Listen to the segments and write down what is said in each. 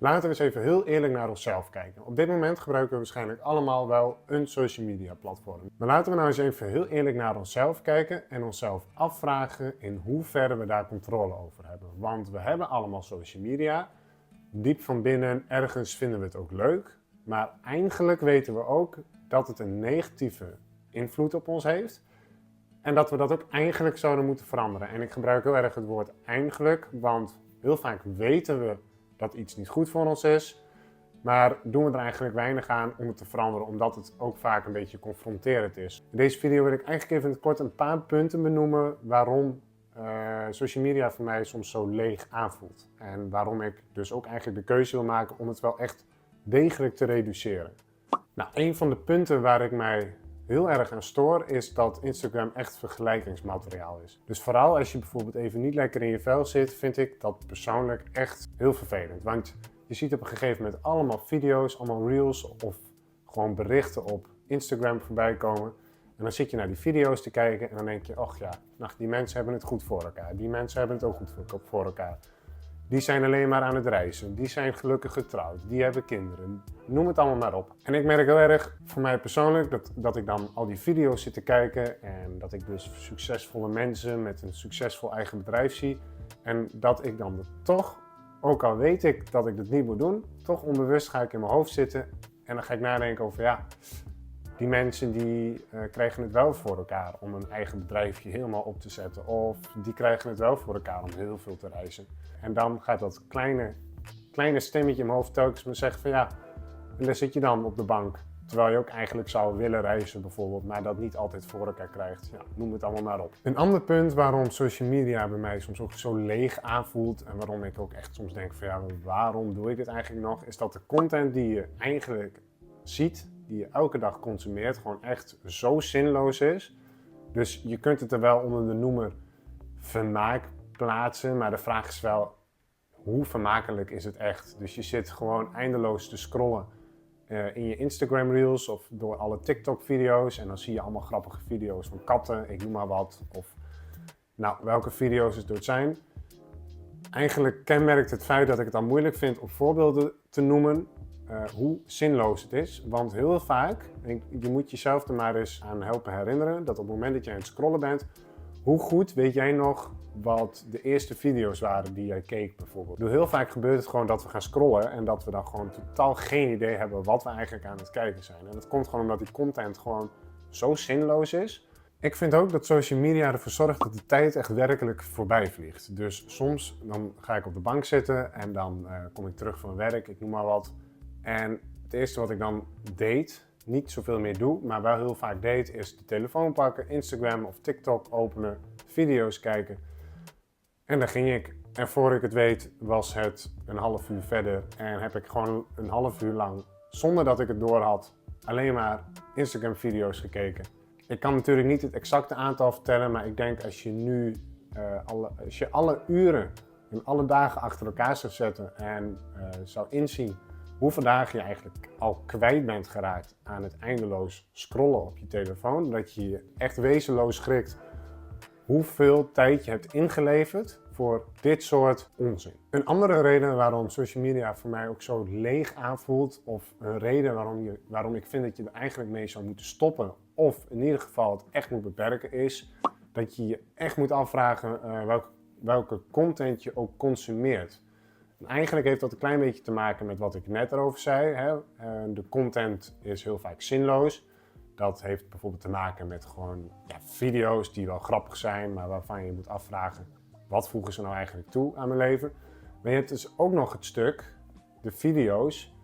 Laten we eens even heel eerlijk naar onszelf kijken. Op dit moment gebruiken we waarschijnlijk allemaal wel een social media platform. Maar laten we nou eens even heel eerlijk naar onszelf kijken en onszelf afvragen in hoeverre we daar controle over hebben. Want we hebben allemaal social media. Diep van binnen, ergens vinden we het ook leuk. Maar eigenlijk weten we ook dat het een negatieve invloed op ons heeft. En dat we dat ook eigenlijk zouden moeten veranderen. En ik gebruik heel erg het woord eigenlijk, want heel vaak weten we dat iets niet goed voor ons is. Maar doen we er eigenlijk weinig aan om het te veranderen, omdat het ook vaak een beetje confronterend is. In deze video wil ik eigenlijk even in het kort een paar punten benoemen waarom social media voor mij soms zo leeg aanvoelt. En waarom ik dus ook eigenlijk de keuze wil maken om het wel echt degelijk te reduceren. Nou, een van de punten waar ik mij heel erg aan stoor is dat Instagram echt vergelijkingsmateriaal is. Dus vooral als je bijvoorbeeld even niet lekker in je vel zit, vind ik dat persoonlijk echt heel vervelend. Want je ziet op een gegeven moment allemaal video's, allemaal reels of gewoon berichten op Instagram voorbij komen. En dan zit je naar die video's te kijken en dan denk je, ach ja, nou, die mensen hebben het goed voor elkaar. Die mensen hebben het ook goed voor elkaar. Die zijn alleen maar aan het reizen, die zijn gelukkig getrouwd, die hebben kinderen, noem het allemaal maar op. En ik merk heel erg, voor mij persoonlijk, dat ik dan al die video's zit te kijken en dat ik dus succesvolle mensen met een succesvol eigen bedrijf zie. En dat ik dan toch, ook al weet ik dat ik het niet moet doen, toch onbewust ga ik in mijn hoofd zitten en dan ga ik nadenken over, ja, die mensen die krijgen het wel voor elkaar om een eigen bedrijfje helemaal op te zetten. Of die krijgen het wel voor elkaar om heel veel te reizen. En dan gaat dat kleine stemmetje in mijn hoofd telkens me zeggen van ja, en daar zit je dan op de bank. Terwijl je ook eigenlijk zou willen reizen bijvoorbeeld, maar dat niet altijd voor elkaar krijgt. Ja, noem het allemaal maar op. Een ander punt waarom social media bij mij soms ook zo leeg aanvoelt en waarom ik ook echt soms denk van ja, waarom doe ik dit eigenlijk nog, is dat de content die je eigenlijk ziet, die je elke dag consumeert, gewoon echt zo zinloos is. Dus je kunt het er wel onder de noemer vermaak plaatsen, maar de vraag is wel, hoe vermakelijk is het echt? Dus je zit gewoon eindeloos te scrollen in je Instagram reels of door alle TikTok video's en dan zie je allemaal grappige video's van katten, ik noem maar wat, of nou, welke video's het ook zijn. Eigenlijk kenmerkt het feit dat ik het dan moeilijk vind om voorbeelden te noemen, hoe zinloos het is. Want heel vaak, en je moet jezelf er maar eens aan helpen herinneren, dat op het moment dat jij aan het scrollen bent, hoe goed weet jij nog wat de eerste video's waren die jij keek bijvoorbeeld. Heel vaak gebeurt het gewoon dat we gaan scrollen en dat we dan gewoon totaal geen idee hebben wat we eigenlijk aan het kijken zijn. En dat komt gewoon omdat die content gewoon zo zinloos is. Ik vind ook dat social media ervoor zorgt dat de tijd echt werkelijk voorbij vliegt. Dus soms dan ga ik op de bank zitten en dan kom ik terug van werk, ik noem maar wat. En het eerste wat ik dan deed, niet zoveel meer doe, maar wel heel vaak deed, is de telefoon pakken, Instagram of TikTok openen, video's kijken. En daar ging ik. En voor ik het weet was het een half uur verder en heb ik gewoon een half uur lang, zonder dat ik het door had, alleen maar Instagram video's gekeken. Ik kan natuurlijk niet het exacte aantal vertellen, maar ik denk als je nu als je alle uren en alle dagen achter elkaar zou zetten en zou inzien hoeveel dagen je eigenlijk al kwijt bent geraakt aan het eindeloos scrollen op je telefoon, dat je je echt wezenloos schrikt hoeveel tijd je hebt ingeleverd voor dit soort onzin. Een andere reden waarom social media voor mij ook zo leeg aanvoelt, of een reden waarom ik vind dat je er eigenlijk mee zou moeten stoppen, of in ieder geval het echt moet beperken, is dat je je echt moet afvragen welke content je ook consumeert. En eigenlijk heeft dat een klein beetje te maken met wat ik net erover zei. Hè. De content is heel vaak zinloos. Dat heeft bijvoorbeeld te maken met gewoon video's die wel grappig zijn, maar waarvan je moet afvragen, wat voegen ze nou eigenlijk toe aan mijn leven? Maar je hebt dus ook nog het stuk, de video's,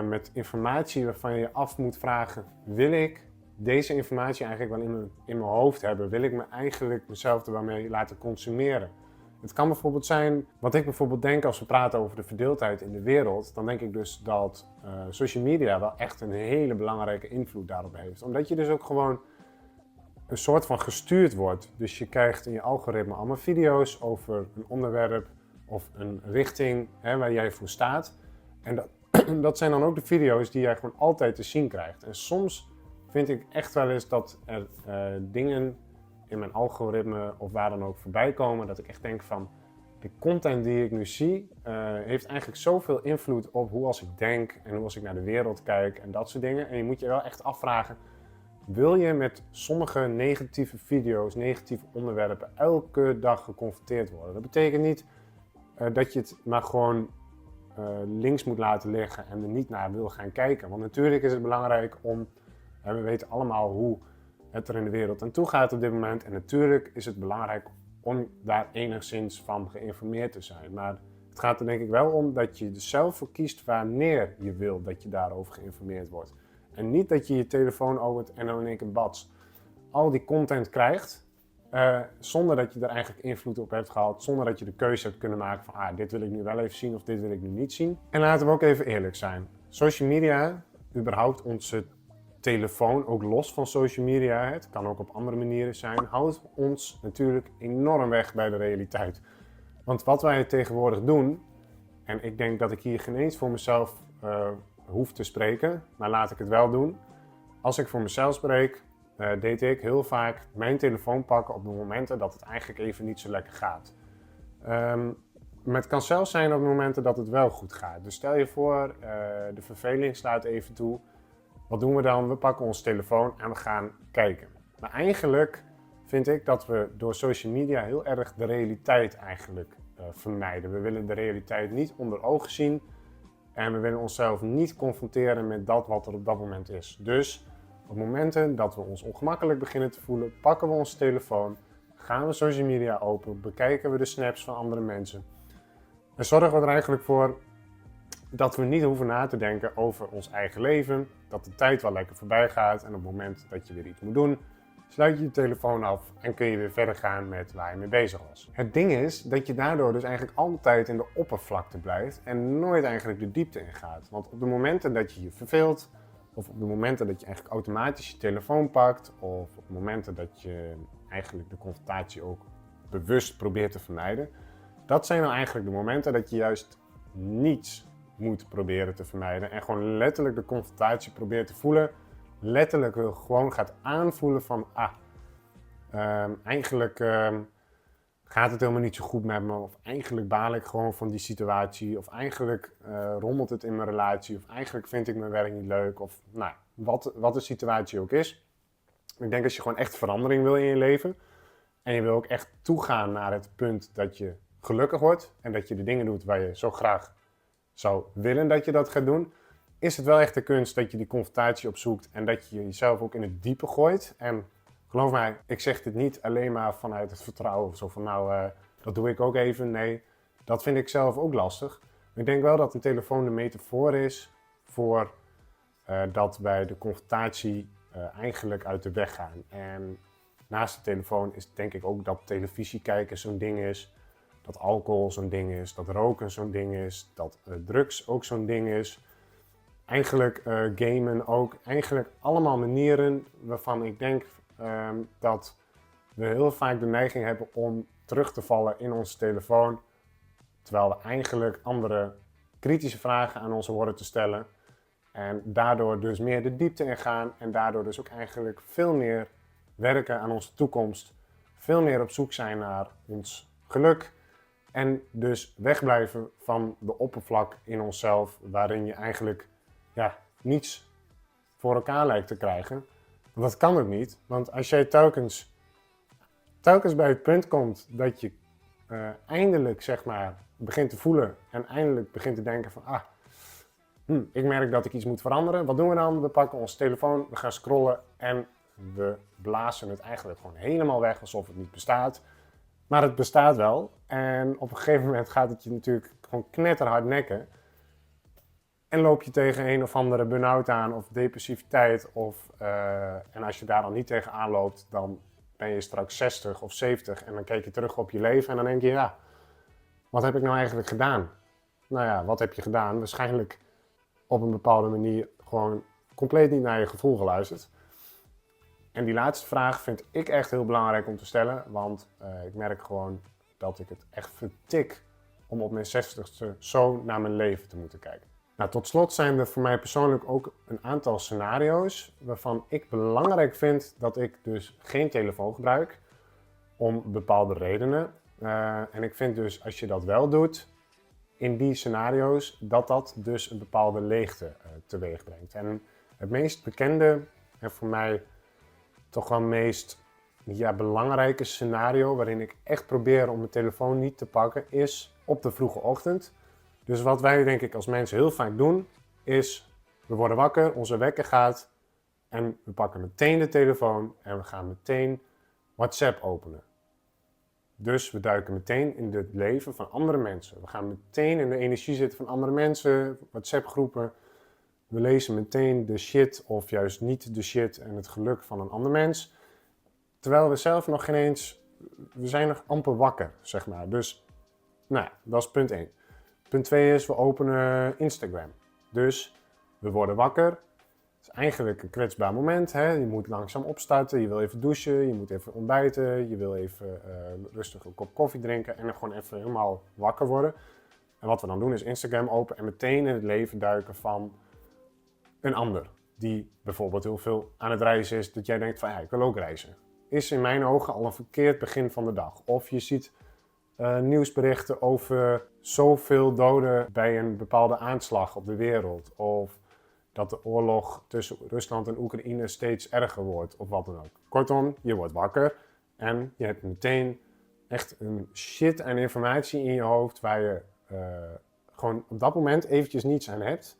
met informatie waarvan je je af moet vragen, wil ik deze informatie eigenlijk wel in mijn hoofd hebben? Wil ik me eigenlijk mezelf er wel mee laten consumeren? Het kan bijvoorbeeld zijn, wat ik bijvoorbeeld denk als we praten over de verdeeldheid in de wereld, dan denk ik dus dat social media wel echt een hele belangrijke invloed daarop heeft. Omdat je dus ook gewoon een soort van gestuurd wordt. Dus je krijgt in je algoritme allemaal video's over een onderwerp of een richting waar jij voor staat. En dat zijn dan ook de video's die jij gewoon altijd te zien krijgt. En soms vind ik echt wel eens dat er dingen in mijn algoritme of waar dan ook voorbij komen, dat ik echt denk van, de content die ik nu zie, heeft eigenlijk zoveel invloed op hoe als ik denk en hoe als ik naar de wereld kijk en dat soort dingen. En je moet je wel echt afvragen, wil je met sommige negatieve video's, negatieve onderwerpen elke dag geconfronteerd worden? Dat betekent niet dat je het maar gewoon links moet laten liggen en er niet naar wil gaan kijken. Want natuurlijk is het belangrijk om, we weten allemaal hoe het er in de wereld aan toe gaat op dit moment. En natuurlijk is het belangrijk om daar enigszins van geïnformeerd te zijn. Maar het gaat er denk ik wel om dat je er zelf voor kiest wanneer je wil dat je daarover geïnformeerd wordt. En niet dat je je telefoon opent en dan in één keer bats al die content krijgt. Zonder dat je er eigenlijk invloed op hebt gehad. Zonder dat je de keuze hebt kunnen maken van dit wil ik nu wel even zien of dit wil ik nu niet zien. En laten we ook even eerlijk zijn. Social media, überhaupt onze telefoon, ook los van social media, het kan ook op andere manieren zijn, houdt ons natuurlijk enorm weg bij de realiteit. Want wat wij tegenwoordig doen, en ik denk dat ik hier geen eens voor mezelf hoef te spreken, maar laat ik het wel doen. Als ik voor mezelf spreek, deed ik heel vaak mijn telefoon pakken op de momenten dat het eigenlijk even niet zo lekker gaat. Maar het kan zelfs zijn op de momenten dat het wel goed gaat. Dus stel je voor, de verveling slaat even toe. Wat doen we dan? We pakken onze telefoon en we gaan kijken. Maar eigenlijk vind ik dat we door social media heel erg de realiteit eigenlijk vermijden. We willen de realiteit niet onder ogen zien en we willen onszelf niet confronteren met dat wat er op dat moment is. Dus op momenten dat we ons ongemakkelijk beginnen te voelen, pakken we onze telefoon, gaan we social media open, bekijken we de snaps van andere mensen. En zorgen we er eigenlijk voor dat we niet hoeven na te denken over ons eigen leven, dat de tijd wel lekker voorbij gaat en op het moment dat je weer iets moet doen, sluit je je telefoon af en kun je weer verder gaan met waar je mee bezig was. Het ding is dat je daardoor dus eigenlijk altijd in de oppervlakte blijft en nooit eigenlijk de diepte ingaat. Want op de momenten dat je je verveelt, of op de momenten dat je eigenlijk automatisch je telefoon pakt, of op de momenten dat je eigenlijk de confrontatie ook bewust probeert te vermijden, dat zijn nou eigenlijk de momenten dat je juist niets moet proberen te vermijden en gewoon letterlijk de confrontatie probeert te voelen. Letterlijk gewoon gaat aanvoelen van eigenlijk gaat het helemaal niet zo goed met me, of eigenlijk baal ik gewoon van die situatie, of eigenlijk rommelt het in mijn relatie, of eigenlijk vind ik mijn werk niet leuk, of nou, wat de situatie ook is. Ik denk als je gewoon echt verandering wil in je leven en je wil ook echt toegaan naar het punt dat je gelukkig wordt en dat je de dingen doet waar je zo graag zou willen dat je dat gaat doen, is het wel echt de kunst dat je die confrontatie opzoekt en dat je jezelf ook in het diepe gooit. En geloof mij, ik zeg dit niet alleen maar vanuit het vertrouwen of zo van dat doe ik ook even. Nee, dat vind ik zelf ook lastig. Maar ik denk wel dat een telefoon de metafoor is voor dat wij de confrontatie eigenlijk uit de weg gaan. En naast de telefoon is denk ik ook dat televisie kijken zo'n ding is. Dat alcohol zo'n ding is, dat roken zo'n ding is, dat drugs ook zo'n ding is. Eigenlijk gamen ook. Eigenlijk allemaal manieren waarvan ik denk dat we heel vaak de neiging hebben om terug te vallen in onze telefoon. Terwijl we eigenlijk andere kritische vragen aan ons horen te stellen. En daardoor dus meer de diepte ingaan en daardoor dus ook eigenlijk veel meer werken aan onze toekomst. Veel meer op zoek zijn naar ons geluk. En dus wegblijven van de oppervlak in onszelf, waarin je eigenlijk niets voor elkaar lijkt te krijgen. Want dat kan ook niet, want als jij telkens bij het punt komt dat je eindelijk zeg maar begint te voelen en eindelijk begint te denken van ik merk dat ik iets moet veranderen. Wat doen we dan? We pakken onze telefoon, we gaan scrollen en we blazen het eigenlijk gewoon helemaal weg alsof het niet bestaat. Maar het bestaat wel en op een gegeven moment gaat het je natuurlijk gewoon knetterhard nekken. En loop je tegen een of andere burn-out aan of depressiviteit. En als je daar dan niet tegen aanloopt, dan ben je straks 60 of 70 en dan kijk je terug op je leven en dan denk je, wat heb ik nou eigenlijk gedaan? Nou ja, wat heb je gedaan? Waarschijnlijk op een bepaalde manier gewoon compleet niet naar je gevoel geluisterd. En die laatste vraag vind ik echt heel belangrijk om te stellen, want ik merk gewoon dat ik het echt vertik om op mijn 60ste zo naar mijn leven te moeten kijken. Nou, tot slot zijn er voor mij persoonlijk ook een aantal scenario's waarvan ik belangrijk vind dat ik dus geen telefoon gebruik om bepaalde redenen. En ik vind dus als je dat wel doet, in die scenario's, dat dus een bepaalde leegte teweeg brengt. En het meest bekende en voor mij toch wel meest belangrijke scenario waarin ik echt probeer om mijn telefoon niet te pakken, is op de vroege ochtend. Dus wat wij denk ik als mensen heel vaak doen, is we worden wakker, onze wekker gaat en we pakken meteen de telefoon en we gaan meteen WhatsApp openen. Dus we duiken meteen in het leven van andere mensen. We gaan meteen in de energie zitten van andere mensen, WhatsApp-groepen. We lezen meteen de shit of juist niet de shit en het geluk van een ander mens. Terwijl we zelf nog geen eens, we zijn nog amper wakker, zeg maar. Dus, nou, dat is punt 1. Punt 2 is, we openen Instagram. Dus, we worden wakker. Het is eigenlijk een kwetsbaar moment, hè. Je moet langzaam opstarten, je wil even douchen, je moet even ontbijten, je wil even rustig een kop koffie drinken en dan gewoon even helemaal wakker worden. En wat we dan doen is Instagram open en meteen in het leven duiken van een ander. Die bijvoorbeeld heel veel aan het reizen is, dat jij denkt van ja, ik wil ook reizen. Is in mijn ogen al een verkeerd begin van de dag. Of je ziet nieuwsberichten over zoveel doden bij een bepaalde aanslag op de wereld. Of dat de oorlog tussen Rusland en Oekraïne steeds erger wordt, of wat dan ook. Kortom, je wordt wakker en je hebt meteen echt een shit aan informatie in je hoofd waar je gewoon op dat moment eventjes niets aan hebt.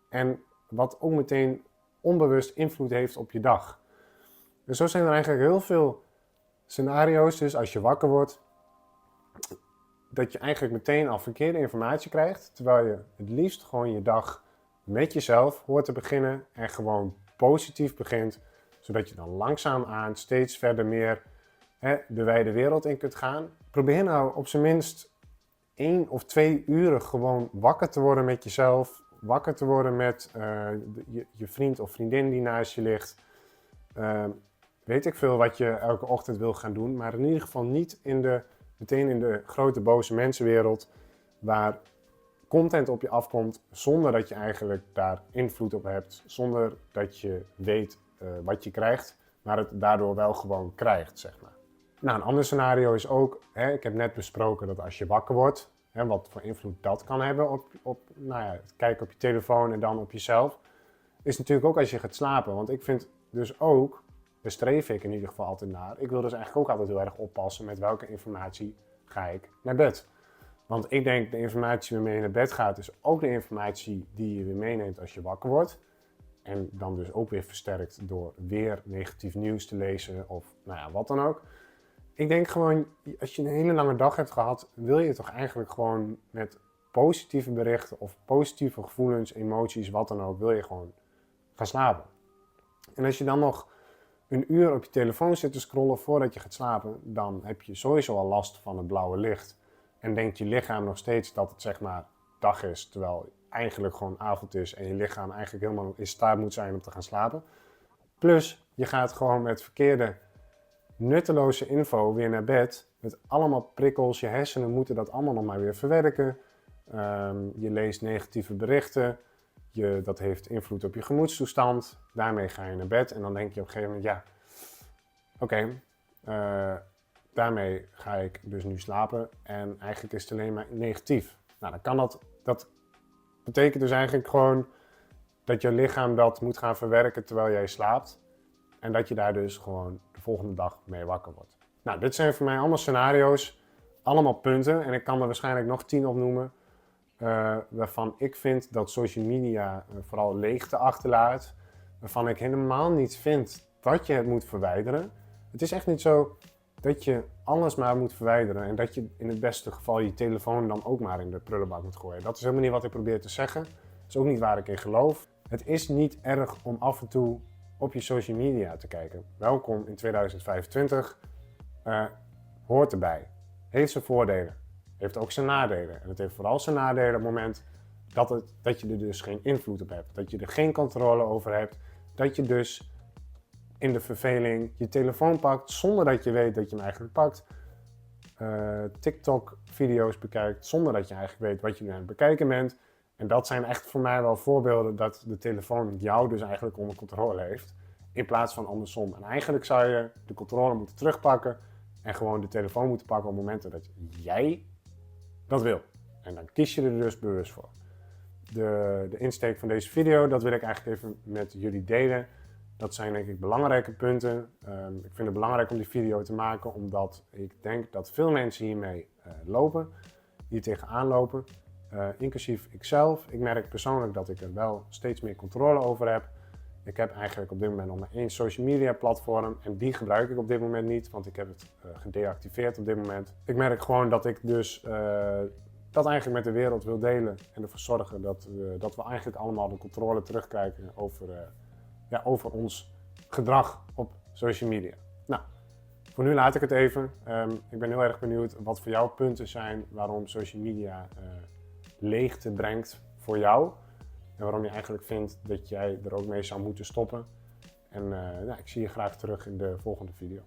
En wat ook meteen onbewust invloed heeft op je dag. Dus zo zijn er eigenlijk heel veel scenario's, dus als je wakker wordt, dat je eigenlijk meteen al verkeerde informatie krijgt, terwijl je het liefst gewoon je dag met jezelf hoort te beginnen en gewoon positief begint, zodat je dan langzaamaan steeds verder meer de wijde wereld in kunt gaan. Probeer nou op zijn minst 1 of 2 uren gewoon wakker te worden met jezelf, wakker te worden met je vriend of vriendin die naast je ligt. Weet ik veel wat je elke ochtend wil gaan doen, maar in ieder geval niet meteen in de grote boze mensenwereld waar content op je afkomt zonder dat je eigenlijk daar invloed op hebt, zonder dat je weet wat je krijgt, maar het daardoor wel gewoon krijgt, zeg maar. Nou, een ander scenario is ook, ik heb net besproken dat als je wakker wordt, wat voor invloed dat kan hebben op het kijken op je telefoon en dan op jezelf, is natuurlijk ook als je gaat slapen. Want ik vind dus ook, daar streef ik in ieder geval altijd naar, ik wil dus eigenlijk ook altijd heel erg oppassen met welke informatie ga ik naar bed. Want ik denk de informatie waarmee je naar bed gaat is ook de informatie die je weer meeneemt als je wakker wordt. En dan dus ook weer versterkt door weer negatief nieuws te lezen of wat dan ook. Ik denk gewoon, als je een hele lange dag hebt gehad, wil je toch eigenlijk gewoon met positieve berichten of positieve gevoelens, emoties, wat dan ook, wil je gewoon gaan slapen. En als je dan nog een uur op je telefoon zit te scrollen voordat je gaat slapen, dan heb je sowieso al last van het blauwe licht. En denkt je lichaam nog steeds dat het zeg maar dag is, terwijl het eigenlijk gewoon avond is en je lichaam eigenlijk helemaal in staat moet zijn om te gaan slapen. Plus, je gaat gewoon met verkeerde, nutteloze info weer naar bed, met allemaal prikkels, je hersenen moeten dat allemaal nog maar weer verwerken. Je leest negatieve berichten, dat heeft invloed op je gemoedstoestand, daarmee ga je naar bed en dan denk je op een gegeven moment, daarmee ga ik dus nu slapen en eigenlijk is het alleen maar negatief. Nou, dan kan dat betekent dus eigenlijk gewoon dat je lichaam dat moet gaan verwerken terwijl jij slaapt. En dat je daar dus gewoon de volgende dag mee wakker wordt. Nou, dit zijn voor mij allemaal scenario's, allemaal punten. En ik kan er waarschijnlijk nog 10 opnoemen. Waarvan ik vind dat social media vooral leegte achterlaat. Waarvan ik helemaal niet vind dat je het moet verwijderen. Het is echt niet zo dat je alles maar moet verwijderen. En dat je in het beste geval je telefoon dan ook maar in de prullenbak moet gooien. Dat is helemaal niet wat ik probeer te zeggen. Dat is ook niet waar ik in geloof. Het is niet erg om af en toe op je social media te kijken. Welkom in 2025. Hoort erbij. Heeft zijn voordelen. Heeft ook zijn nadelen. En het heeft vooral zijn nadelen op het moment dat je er dus geen invloed op hebt. Dat je er geen controle over hebt. Dat je dus in de verveling je telefoon pakt zonder dat je weet dat je hem eigenlijk pakt. TikTok-video's bekijkt zonder dat je eigenlijk weet wat je nu aan het bekijken bent. En dat zijn echt voor mij wel voorbeelden dat de telefoon jou dus eigenlijk onder controle heeft. In plaats van andersom. En eigenlijk zou je de controle moeten terugpakken En gewoon de telefoon moeten pakken op momenten dat jij dat wil. En dan kies je er dus bewust voor. De insteek van deze video, dat wil ik eigenlijk even met jullie delen. Dat zijn denk ik belangrijke punten. Ik vind het belangrijk om die video te maken, omdat ik denk dat veel mensen hiermee lopen, hier tegenaan lopen. Inclusief ikzelf. Ik merk persoonlijk dat ik er wel steeds meer controle over heb. Ik heb eigenlijk op dit moment nog maar 1 social media platform en die gebruik ik op dit moment niet, want ik heb het gedeactiveerd op dit moment. Ik merk gewoon dat ik dus dat eigenlijk met de wereld wil delen en ervoor zorgen dat we eigenlijk allemaal de controle terugkrijgen over ons gedrag op social media. Nou, voor nu laat ik het even. Ik ben heel erg benieuwd wat voor jou punten zijn waarom social media leegte brengt voor jou. En waarom je eigenlijk vindt dat jij er ook mee zou moeten stoppen. En ik zie je graag terug in de volgende video.